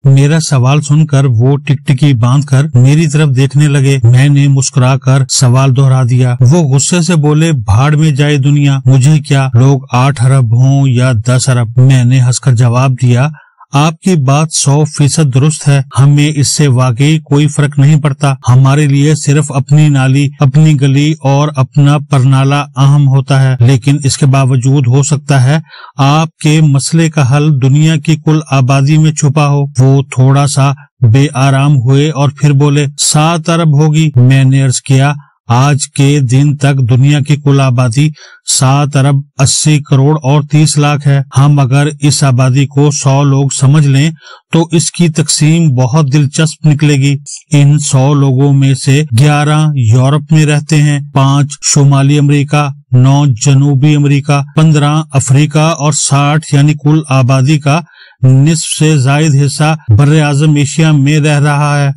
मेरा सवाल सुनकर वो टिकटिकी बांधकर मेरी तरफ देखने लगे। मैंने मुस्कुरा कर सवाल दोहरा दिया। वो गुस्से से बोले, भाड़ में जाए दुनिया, मुझे क्या, लोग 8 अरब हों या 10 अरब। मैंने हंसकर जवाब दिया, आपकी बात 100% दुरुस्त है। हमें इससे वाकई कोई फर्क नहीं पड़ता। हमारे लिए सिर्फ अपनी नाली, अपनी गली और अपना परनाला अहम होता है। लेकिन इसके बावजूद हो सकता है आपके मसले का हल दुनिया की कुल आबादी में छुपा हो। वो थोड़ा सा बेआराम हुए और फिर बोले, 7 अरब होगी। मैंने अर्ज किया, आज के दिन तक दुनिया की कुल आबादी 7 अरब 80 करोड़ और 30 लाख है। हम अगर इस आबादी को 100 लोग समझ लें तो इसकी तकसीम बहुत दिलचस्प निकलेगी। इन 100 लोगों में से 11 यूरोप में रहते हैं, 5 शुमाली अमेरिका, 9 जनूबी अमेरिका, 15 अफ्रीका और 60 यानी कुल आबादी का निस्फ से जायद हिस्सा बर्रे आज़म एशिया में रह रहा है।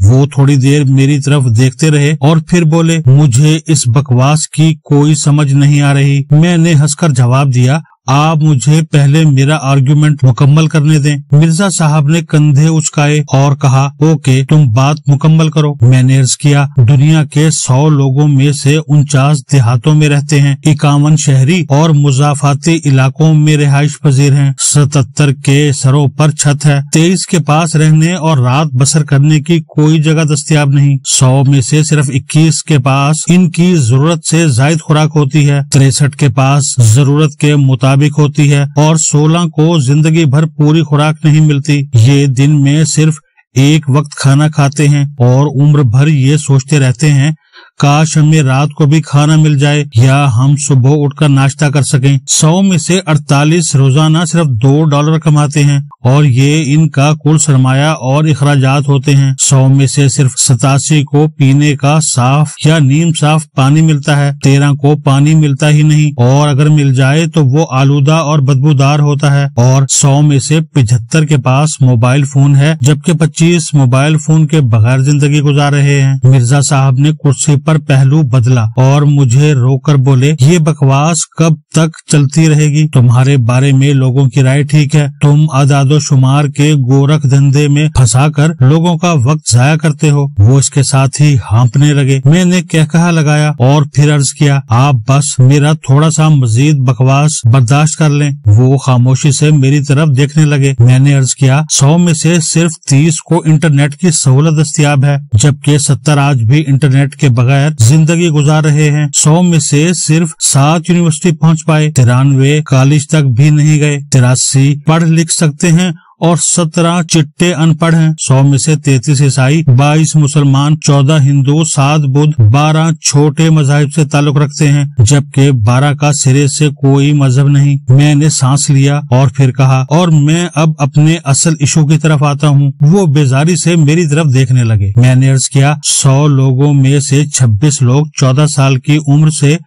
वो थोड़ी देर मेरी तरफ देखते रहे और फिर बोले, मुझे इस बकवास की कोई समझ नहीं आ रही। मैंने हंसकर जवाब दिया, आप मुझे पहले मेरा आर्गुमेंट मुकम्मल करने दें। मिर्जा साहब ने कंधे उचकाए और कहा, ओके, तुम बात मुकम्मल करो। मैंने अर्ज किया, दुनिया के 100 लोगों में से 49 देहातों में रहते हैं, 51 शहरी और मुजाफाती इलाकों में रिहाइश पजीर हैं, 77 के सरों पर छत है, 23 के पास रहने और रात बसर करने की कोई जगह दस्तयाब नहीं, 100 में से सिर्फ 21 के पास इनकी जरूरत से जायद खुराक होती है, 63 के पास जरूरत के मुताबिक होती है और 16 को जिंदगी भर पूरी खुराक नहीं मिलती। ये दिन में सिर्फ एक वक्त खाना खाते हैं और उम्र भर ये सोचते रहते हैं, काश हमें रात को भी खाना मिल जाए या हम सुबह उठकर नाश्ता कर सकें। 100 में से 48 रोजाना सिर्फ $2 कमाते हैं और ये इनका कुल सरमाया और इखराजात होते हैं। 100 में से सिर्फ 87 को पीने का साफ या नीम साफ पानी मिलता है, 13 को पानी मिलता ही नहीं और अगर मिल जाए तो वो आलूदा और बदबूदार होता है और 100 में से 75 के पास मोबाइल फोन है, जबकि 25 मोबाइल फोन के बगैर जिंदगी गुजार रहे हैं। मिर्जा साहब ने कुर्सी पर पहलू बदला और मुझे रोकर बोले, ये बकवास कब तक चलती रहेगी? तुम्हारे बारे में लोगों की राय ठीक है, तुम आदादो शुमार के गोरख धंधे में फंसाकर लोगों का वक्त जाया करते हो। वो इसके साथ ही हाँपने लगे। मैंने कहकहा लगाया और फिर अर्ज किया, आप बस मेरा थोड़ा सा मजीद बकवास बर्दाश्त कर लें। वो खामोशी से मेरी तरफ देखने लगे। मैंने अर्ज किया, 100 में से सिर्फ 30 को इंटरनेट की सहूलत दस्तयाब है, जबकि 70 आज भी इंटरनेट के बगैर जिंदगी गुजार रहे हैं। 100 में से सिर्फ 7 यूनिवर्सिटी पहुंच पाए, 93 कॉलेज तक भी नहीं गए, 83 पढ़ लिख सकते हैं और 17 चिट्टे अनपढ़ हैं। 100 में से 33 ईसाई, 22 मुसलमान, 14 हिंदू, 7 बुद्ध, 12 छोटे मजहब से ताल्लुक रखते हैं, जबकि 12 का सिरे से कोई मजहब नहीं। मैंने सांस लिया और फिर कहा, और मैं अब अपने असल इशू की तरफ आता हूँ। वो बेजारी से मेरी तरफ देखने लगे। मैंने अर्ज किया, 100 लोगों में से 26 लोग 14 साल की उम्र से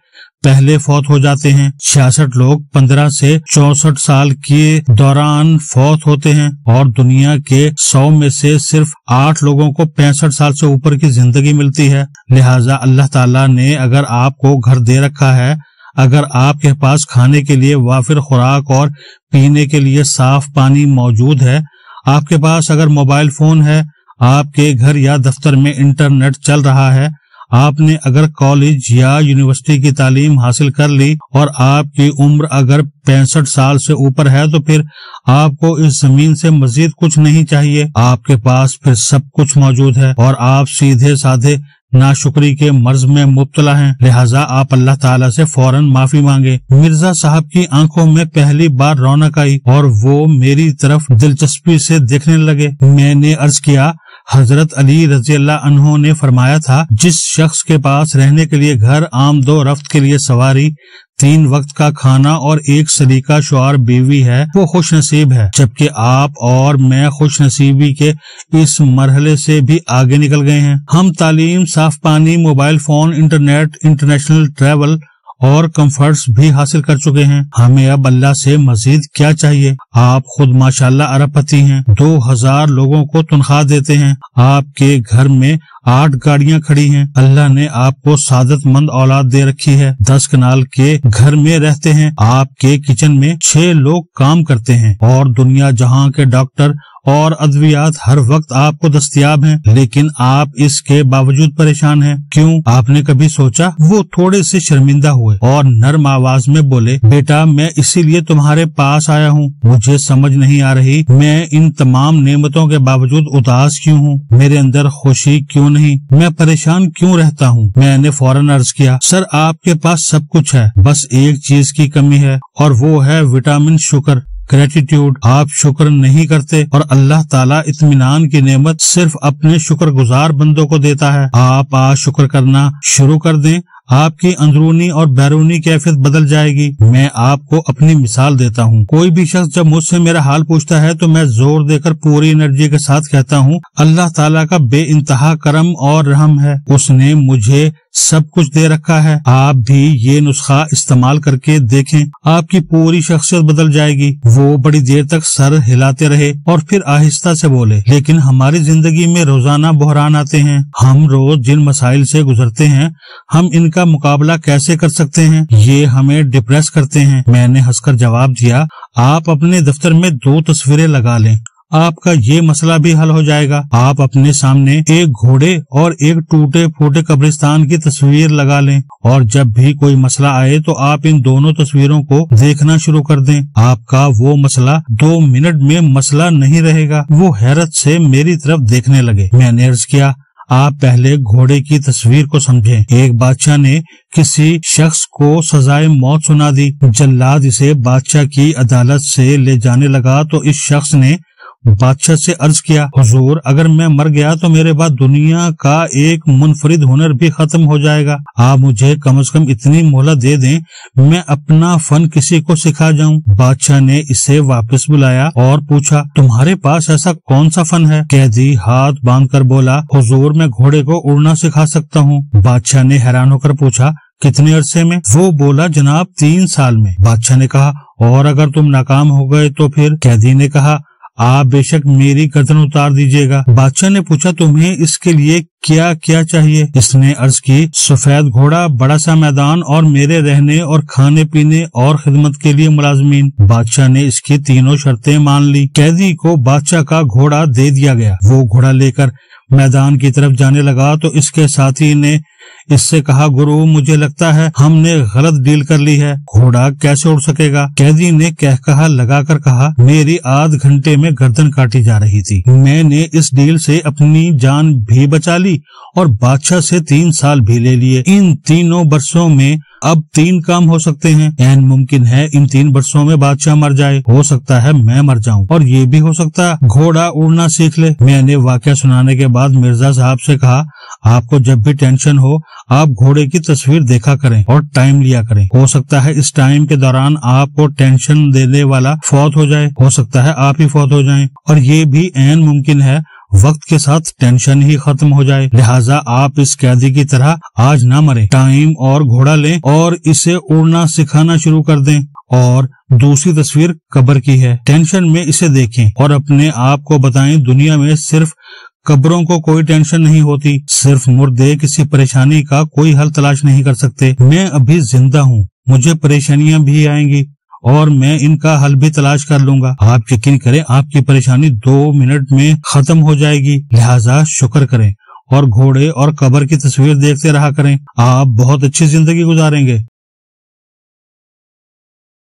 पहले फौत हो जाते हैं, 66 लोग 15 से 64 साल के दौरान फौत होते हैं और दुनिया के 100 में से सिर्फ 8 लोगों को 65 साल से ऊपर की जिंदगी मिलती है। लिहाजा अल्लाह ताला ने अगर आपको घर दे रखा है, अगर आपके पास खाने के लिए वाफिर खुराक और पीने के लिए साफ पानी मौजूद है, आपके पास अगर मोबाइल फोन है, आपके घर या दफ्तर में इंटरनेट चल रहा है, आपने अगर कॉलेज या यूनिवर्सिटी की तालीम हासिल कर ली और आपकी उम्र अगर 65 साल से ऊपर है, तो फिर आपको इस जमीन से मजीद कुछ नहीं चाहिए। आपके पास फिर सब कुछ मौजूद है और आप सीधे साधे नाशुक्री के मर्ज में मुब्तला हैं। लिहाजा आप अल्लाह ताला से फौरन माफी मांगे। मिर्जा साहब की आंखों में पहली बार रौनक आई और वो मेरी तरफ दिलचस्पी से देखने लगे। मैंने अर्ज किया, हजरत अली रजी अल्लाह अन्हो ने फरमाया था, जिस शख्स के पास रहने के लिए घर, आमदो रफ्त के लिए सवारी, 3 वक्त का खाना और एक सलीका शुआर बीवी है, वो खुश नसीब है। जबकि आप और मैं खुश नसीबी के इस मरहले से भी आगे निकल गए हैं। हम तालीम, साफ पानी, mobile phone, internet, international travel और कंफर्ट्स भी हासिल कर चुके हैं। हमें अब अल्लाह से मजीद क्या चाहिए? आप खुद माशाल्लाह अरबपति हैं, 2000 लोगों को तनख्वाह देते हैं, आपके घर में 8 गाड़ियां खड़ी हैं। अल्लाह ने आपको सादत मंद औलाद दे रखी है। 10 कनाल के घर में रहते हैं। आपके किचन में 6 लोग काम करते हैं और दुनिया जहां के डॉक्टर और अद्वियात हर वक्त आपको दस्तयाब हैं, लेकिन आप इसके बावजूद परेशान हैं। क्यों? आपने कभी सोचा? वो थोड़े से शर्मिंदा हुए और नर्म आवाज में बोले, बेटा मैं इसीलिए तुम्हारे पास आया हूँ। मुझे समझ नहीं आ रही मैं इन तमाम नेमतों के बावजूद उदास क्यों हूँ। मेरे अंदर खुशी क्यों नहीं? मैं परेशान क्यों रहता हूँ? मैंने फौरन अर्ज किया, सर आपके पास सब कुछ है, बस एक चीज की कमी है और वो है विटामिन शुक्र, ग्रेटिट्यूड। आप शुक्र नहीं करते और अल्लाह ताला इत्मीनान की नेमत सिर्फ अपने शुक्रगुजार बंदों को देता है। आप आज शुक्र करना शुरू कर दें, आपकी अंदरूनी और बैरूनी कैफियत बदल जाएगी। मैं आपको अपनी मिसाल देता हूँ। कोई भी शख्स जब मुझसे मेरा हाल पूछता है तो मैं जोर देकर पूरी एनर्जी के साथ कहता हूँ, अल्लाह ताला का बेइंतहा करम और रहम है, उसने मुझे सब कुछ दे रखा है। आप भी ये नुस्खा इस्तेमाल करके देखें, आपकी पूरी शख्सियत बदल जाएगी। वो बड़ी देर तक सर हिलाते रहे और फिर आहिस्ता से बोले, लेकिन हमारी जिंदगी में रोजाना बहरान आते हैं। हम रोज जिन मसाइल से गुजरते हैं, हम इनका मुकाबला कैसे कर सकते हैं? ये हमें डिप्रेस करते हैं। मैंने हंसकर जवाब दिया, आप अपने दफ्तर में 2 तस्वीरें लगा लें, आपका ये मसला भी हल हो जाएगा। आप अपने सामने एक घोड़े और एक टूटे फूटे कब्रिस्तान की तस्वीर लगा लें और जब भी कोई मसला आए तो आप इन दोनों तस्वीरों को देखना शुरू कर दें। आपका वो मसला 2 मिनट में मसला नहीं रहेगा। वो हैरत से मेरी तरफ देखने लगे। मैंने अर्ज किया, आप पहले घोड़े की तस्वीर को समझें। एक बादशाह ने किसी शख्स को सजाए मौत सुना दी। जल्लाद इसे बादशाह की अदालत से ले जाने लगा तो इस शख्स ने बादशाह से अर्ज किया, हुजूर अगर मैं मर गया तो मेरे बाद दुनिया का एक मुनफरिद हुनर भी खत्म हो जाएगा। आप मुझे कम से कम इतनी मोहलत दे दें, मैं अपना फन किसी को सिखा जाऊं। बादशाह ने इसे वापस बुलाया और पूछा, तुम्हारे पास ऐसा कौन सा फन है? कैदी हाथ बांधकर बोला, हुजूर मैं घोड़े को उड़ना सिखा सकता हूँ। बादशाह ने हैरान होकर पूछा, कितने अरसे में? वो बोला, जनाब 3 साल में। बादशाह ने कहा, और अगर तुम नाकाम हो गए तो फिर? कैदी ने कहा, आप बेशक मेरी गर्दन उतार दीजिएगा। बादशाह ने पूछा, तुम्हें इसके लिए क्या क्या चाहिए? इसने अर्ज की, सफेद घोड़ा, बड़ा सा मैदान और मेरे रहने और खाने पीने और खिदमत के लिए मुलाजमीन। बादशाह ने इसकी तीनों शर्तें मान ली। कैदी को बादशाह का घोड़ा दे दिया गया। वो घोड़ा लेकर मैदान की तरफ जाने लगा तो इसके साथी ने इससे कहा, गुरु मुझे लगता है हमने गलत डील कर ली है, घोड़ा कैसे उड़ सकेगा? कैदी ने कहकहा लगाकर कहा, मेरी आध घंटे में गर्दन काटी जा रही थी, मैंने इस डील से अपनी जान भी बचा ली और बादशाह से 3 साल भी ले लिए। इन 3 वर्षों में अब 3 काम हो सकते हैं। ऐन मुमकिन है इन 3 वर्षों में बादशाह मर जाए, हो सकता है मैं मर जाऊं, और ये भी हो सकता है घोड़ा उड़ना सीख ले। मैंने वाकया सुनाने के बाद मिर्जा साहब से कहा, आपको जब भी टेंशन हो आप घोड़े की तस्वीर देखा करें और टाइम लिया करें। हो सकता है इस टाइम के दौरान आपको टेंशन देने वाला फौत हो जाए, हो सकता है आप ही फौत हो जाएं, और ये भी ऐन मुमकिन है वक्त के साथ टेंशन ही खत्म हो जाए। लिहाजा आप इस कैदी की तरह आज ना मरे, टाइम और घोड़ा लें और इसे उड़ना सिखाना शुरू कर दें। और दूसरी तस्वीर कब्र की है, टेंशन में इसे देखें और अपने आप को बताएं, दुनिया में सिर्फ कब्रों को कोई टेंशन नहीं होती, सिर्फ मुर्दे किसी परेशानी का कोई हल तलाश नहीं कर सकते। मैं अभी जिंदा हूँ, मुझे परेशानियां भी आएंगी और मैं इनका हल भी तलाश कर लूंगा। आप यकीन करें आपकी परेशानी 2 मिनट में खत्म हो जाएगी। लिहाजा शुक्र करें और घोड़े और कब्र की तस्वीर देखते रहा करें, आप बहुत अच्छी जिंदगी गुजारेंगे।